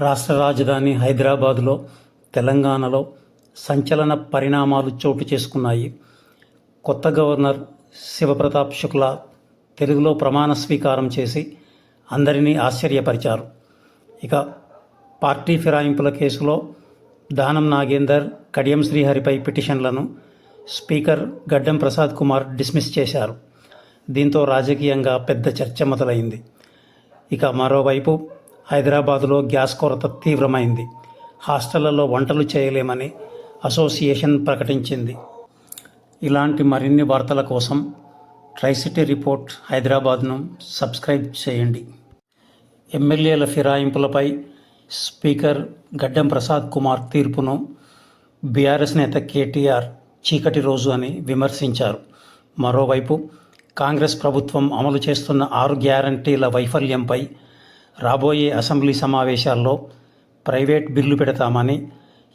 రాష్ట్ర రాజధాని హైదరాబాదులో తెలంగాణలో సంచలన పరిణామాలు చోటు చేసుకున్నాయి. కొత్త గవర్నర్ శివప్రతాప్ శుక్లా తెలుగులో ప్రమాణ స్వీకారం చేసి అందరినీ ఆశ్చర్యపరిచారు. ఇక పార్టీ ఫిరాయింపుల కేసులో దానం నాగేందర్, కడియం శ్రీహరిపై పిటిషన్లను స్పీకర్ గడ్డం ప్రసాద్ కుమార్ డిస్మిస్ చేశారు. దీంతో రాజకీయంగా పెద్ద చర్చ మొదలైంది. ఇక మరోవైపు హైదరాబాదులో గ్యాస్ కొరత తీవ్రమైంది. హాస్టళ్లలో వంటలు చేయలేమని అసోసియేషన్ ప్రకటించింది. ఇలాంటి మరిన్ని వార్తల కోసం ట్రైసిటీ రిపోర్ట్ హైదరాబాద్ను సబ్స్క్రైబ్ చేయండి. ఎమ్మెల్యేల ఫిరాయింపులపై స్పీకర్ గడ్డం ప్రసాద్ కుమార్ తీర్పును బీఆర్ఎస్ నేత కేటీఆర్ చీకటి రోజు అని విమర్శించారు. మరోవైపు కాంగ్రెస్ ప్రభుత్వం అమలు చేస్తున్న 6 గ్యారంటీల వైఫల్యంపై రాబోయే అసెంబ్లీ సమావేశాల్లో ప్రైవేట్ బిల్లు పెడతామని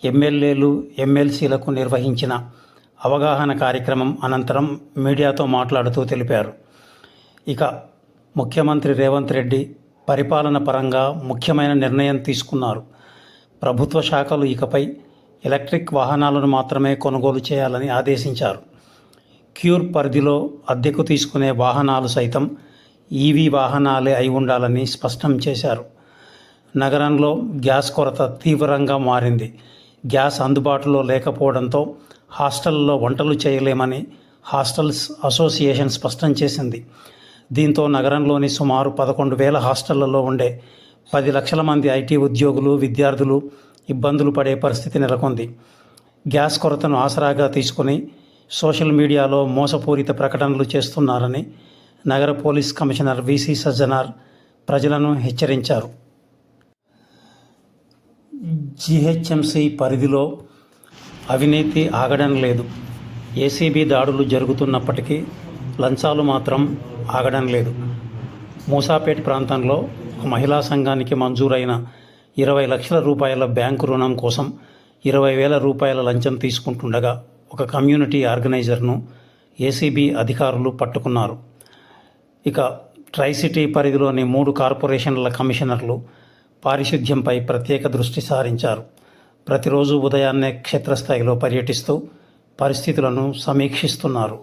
ఎమ్మెల్యేలు, ఎమ్మెల్సీలకు నిర్వహించిన అవగాహన కార్యక్రమం అనంతరం మీడియాతో మాట్లాడుతూ తెలిపారు. ఇక ముఖ్యమంత్రి రేవంత్ రెడ్డి పరిపాలన పరంగా ముఖ్యమైన నిర్ణయం తీసుకున్నారు. ప్రభుత్వ శాఖలు ఇకపై ఎలక్ట్రిక్ వాహనాలను మాత్రమే కొనుగోలు చేయాలని ఆదేశించారు. క్యూర్ పరిధిలో అద్దెకు తీసుకునే వాహనాలు సైతం ఈవీ వాహనాలే అయి ఉండాలని స్పష్టం చేశారు. నగరంలో గ్యాస్ కొరత తీవ్రంగా మారింది. గ్యాస్ అందుబాటులో లేకపోవడంతో హాస్టల్లో వంటలు చేయలేమని హాస్టల్స్ అసోసియేషన్ స్పష్టం చేసింది. దీంతో నగరంలోని సుమారు 11,000 హాస్టళ్లలో ఉండే 10 లక్షల మంది ఐటీ ఉద్యోగులు, విద్యార్థులు ఇబ్బందులు పడే పరిస్థితి నెలకొంది. గ్యాస్ కొరతను ఆసరాగా తీసుకుని సోషల్ మీడియాలో మోసపూరిత ప్రకటనలు చేస్తున్నారని నగర పోలీస్ కమిషనర్ వీసీ సజ్జనార్ ప్రజలను హెచ్చరించారు. జీహెచ్ఎంసీ పరిధిలో అవినీతి ఆగడం లేదు. ఏసీబీ దాడులు జరుగుతున్నప్పటికీ లంచాలు మాత్రం ఆగడం లేదు. మూసాపేట్ ప్రాంతంలో ఒక మహిళా సంఘానికి మంజూరైన 20 లక్షల రూపాయల బ్యాంకు రుణం కోసం 20,000 రూపాయల లంచం తీసుకుంటుండగా ఒక కమ్యూనిటీ ఆర్గనైజర్ను ఏసీబీ అధికారులు పట్టుకున్నారు. ఇక ట్రైసిటీ పరిధిలోని 3 కార్పొరేషన్ల కమిషనర్లు పారిశుద్ధ్యంపై ప్రత్యేక దృష్టి సారించారు. ప్రతిరోజు ఉదయాన్నే క్షేత్రస్థాయిలో పర్యటిస్తూ పరిస్థితులను సమీక్షిస్తున్నారు.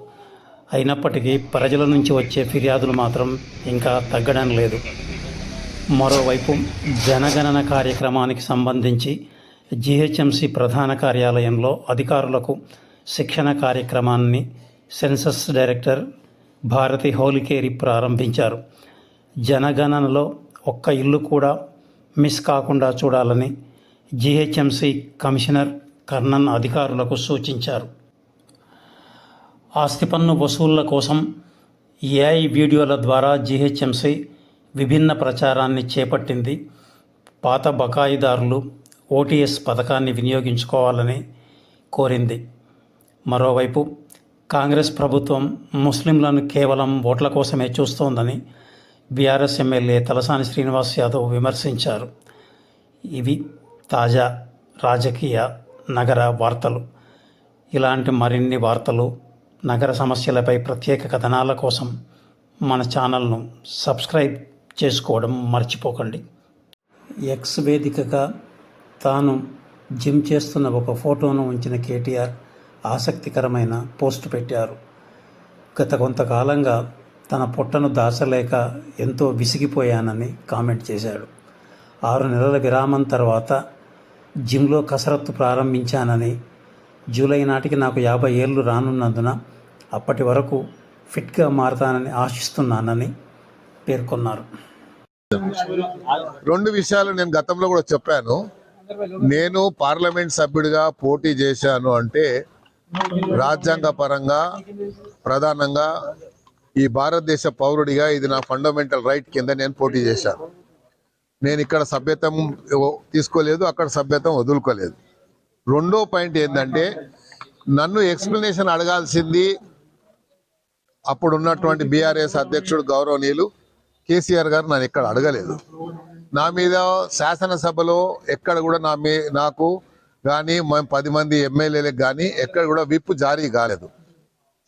అయినప్పటికీ ప్రజల నుంచి వచ్చే ఫిర్యాదులు మాత్రం ఇంకా తగ్గడం లేదు. మరోవైపు జనగణన కార్యక్రమానికి సంబంధించి జీహెచ్ఎంసీ ప్రధాన కార్యాలయంలో అధికారులకు శిక్షణ కార్యక్రమాన్ని సెన్సస్ డైరెక్టర్ భారతి హోలికేరి ప్రారంభించారు. జనగణనలో ఒక్క ఇల్లు కూడా మిస్ కాకుండా చూడాలని జీహెచ్ఎంసీ కమిషనర్ కర్ణన్ అధికారులకు సూచించారు. ఆస్తి పన్ను వసూళ్ల కోసం ఏఐ వీడియోల ద్వారా జీహెచ్ఎంసీ విభిన్న ప్రచారాన్ని చేపట్టింది. పాత బకాయిదారులు ఓటీఎస్ పథకాన్ని వినియోగించుకోవాలని కోరింది. మరోవైపు కాంగ్రెస్ ప్రభుత్వం ముస్లింలను కేవలం ఓట్ల కోసమే చూస్తోందని బీఆర్ఎస్ ఎమ్మెల్యే తలసాని శ్రీనివాస్ యాదవ్ విమర్శించారు. ఇవి తాజా రాజకీయ నగర వార్తలు. ఇలాంటి మరిన్ని వార్తలు, నగర సమస్యలపై ప్రత్యేక కథనాల కోసం మన ఛానల్ను సబ్స్క్రైబ్ చేసుకోవడం మర్చిపోకండి. ఎక్స్ వేదికగా తాను జిమ్ చేస్తున్న ఒక ఫోటోను ఉంచిన కేటీఆర్ ఆసక్తికరమైన పోస్ట్ పెట్టారు. గత కొంతకాలంగా తన పొట్టను దాచలేక ఎంతో విసిగిపోయానని కామెంట్ చేశాడు. 6 నెలల విరామం తర్వాత జిమ్లో కసరత్తు ప్రారంభించానని, జూలై నాటికి నాకు 50 ఏళ్ళు రానున్నందున అప్పటి వరకు ఫిట్గా మారతానని ఆశిస్తున్నానని పేర్కొన్నారు. 2 విషయాలు నేను గతంలో కూడా చెప్పాను. నేను పార్లమెంట్ సభ్యుడిగా పోటీ చేశాను అంటే రాజ్యాంగ పరంగా ప్రధానంగా ఈ భారతదేశ పౌరుడిగా ఇది నా ఫండమెంటల్ రైట్ కింద నేను పోటీ చేశాను. నేను ఇక్కడ సభ్యత్వం తీసుకోలేదు, అక్కడ సభ్యత్వం వదులుకోలేదు. 2వ పాయింట్ ఏంటంటే నన్ను ఎక్స్ప్లెనేషన్ అడగాల్సింది అప్పుడు ఉన్నటువంటి బీఆర్ఎస్ అధ్యక్షుడు గౌరవనీయులు కేసీఆర్ గారు నన్ను ఎక్కడ అడగలేదు. నా మీద శాసనసభలో ఎక్కడ కూడా నాకు కానీ మేము 10 మంది ఎమ్మెల్యేలకు కానీ ఎక్కడ కూడా విప్ జారీ కాలేదు.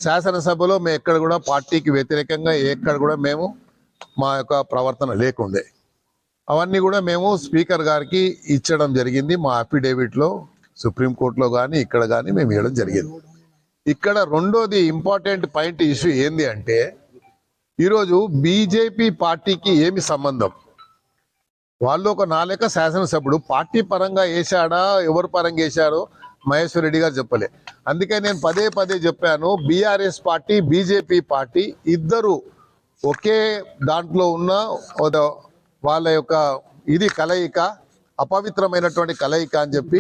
శాసనసభలో మేము ఎక్కడ కూడా పార్టీకి వ్యతిరేకంగా ఎక్కడ కూడా మేము మా యొక్క ప్రవర్తన లేకుండే. అవన్నీ కూడా మేము స్పీకర్ గారికి ఇచ్చడం జరిగింది. మా అఫిడేవిట్లో సుప్రీంకోర్టులో కానీ ఇక్కడ కానీ మేము ఇవ్వడం జరిగింది. ఇక్కడ రెండోది ఇంపార్టెంట్ పాయింట్ ఇష్యూ ఏంది అంటే, ఈరోజు బీజేపీ పార్టీకి ఏమి సంబంధం? వాళ్ళు ఒక నాలుక శాసనసభ్యుడు పార్టీ పరంగా వేశాడా, ఎవరు పరంగా వేశారో మహేశ్వర్ రెడ్డి గారు చెప్పలే. అందుకే నేను పదే పదే చెప్పాను, బీఆర్ఎస్ పార్టీ బీజేపీ పార్టీ ఇద్దరు ఒకే దాంట్లో ఉన్న వాళ్ళ యొక్క ఇది కలయిక, అపవిత్రమైనటువంటి కలయిక అని చెప్పి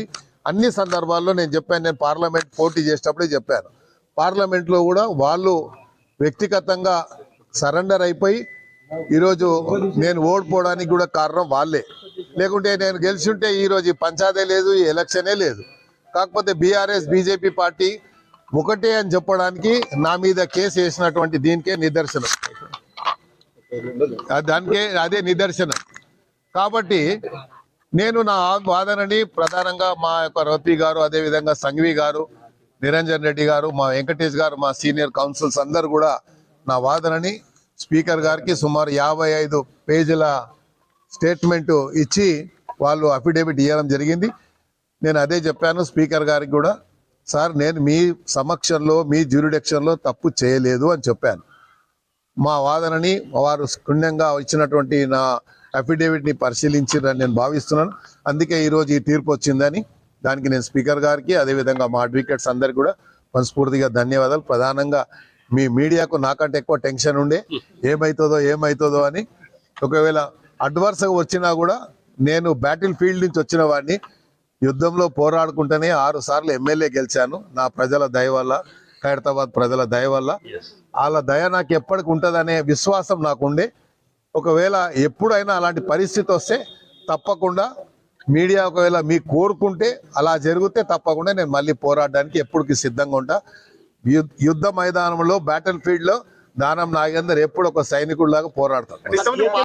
అన్ని సందర్భాల్లో నేను చెప్పాను. నేను పార్లమెంట్ పోటీ చేసేటప్పుడే చెప్పాను. పార్లమెంట్లో కూడా వాళ్ళు వ్యక్తిగతంగా సరెండర్ అయిపోయి ఈరోజు నేను ఓడిపోవడానికి కూడా కారణం వాళ్ళే. లేకుంటే నేను గెలిచి ఉంటే ఈరోజు ఈ పంచాయతీ లేదు, ఈ ఎలక్షనే లేదు. కాకపోతే బీఆర్ఎస్ బీజేపీ పార్టీ ఒకటే అని చెప్పడానికి నా మీద కేసు వేసినటువంటి దీనికే నిదర్శనం, దానికే అదే నిదర్శనం. కాబట్టి నేను నా వాదనని ప్రధానంగా మా యొక్క రఫీ గారు, అదేవిధంగా సంఘవి గారు, నిరంజన్ రెడ్డి గారు, మా వెంకటేష్ గారు, మా సీనియర్ కౌన్సిల్స్ అందరు కూడా నా వాదనని స్పీకర్ గారికి సుమారు 55 పేజీల స్టేట్మెంట్ ఇచ్చి వాళ్ళు అఫిడేవిట్ ఇవ్వడం జరిగింది. నేను అదే చెప్పాను స్పీకర్ గారికి కూడా, సార్ నేను మీ సమక్షంలో మీ జ్యూరిడిక్షన్లో తప్పు చేయలేదు అని చెప్పాను. మా వాదనని వారు క్షుణ్ణంగా ఇచ్చినటువంటి నా అఫిడేవిట్ని పరిశీలించారని నేను భావిస్తున్నాను. అందుకే ఈరోజు ఈ తీర్పు వచ్చిందని దానికి నేను స్పీకర్ గారికి అదేవిధంగా మా అడ్వకేట్స్ అందరికి కూడా మనస్ఫూర్తిగా ధన్యవాదాలు. ప్రధానంగా మీ మీడియాకు నాకంటే ఎక్కువ టెన్షన్ ఉండే ఏమవుతుందో అని. ఒకవేళ అడ్వర్స్గా వచ్చినా కూడా నేను బ్యాటిల్ ఫీల్డ్ నుంచి వచ్చిన వాడిని, యుద్ధంలో పోరాడుకుంటేనే 6 సార్లు ఎమ్మెల్యే గెలిచాను. నా ప్రజల దయ వల్ల, ఖైరతాబాద్ ప్రజల దయ వల్ల. వాళ్ళ దయ నాకు ఎప్పటికి ఉంటుందనే విశ్వాసం నాకు ఉండే. ఒకవేళ ఎప్పుడైనా అలాంటి పరిస్థితి వస్తే తప్పకుండా మీడియా ఒకవేళ మీకు కోరుకుంటే అలా జరిగితే తప్పకుండా నేను మళ్ళీ పోరాడడానికి ఎప్పటికి సిద్ధంగా ఉంటా. యుద్ధ మైదానంలో బ్యాటిల్ ఫీల్డ్ లో దానం నాగేందర్ ఎప్పుడు ఒక సైనికుడిలాగా పోరాడతాను.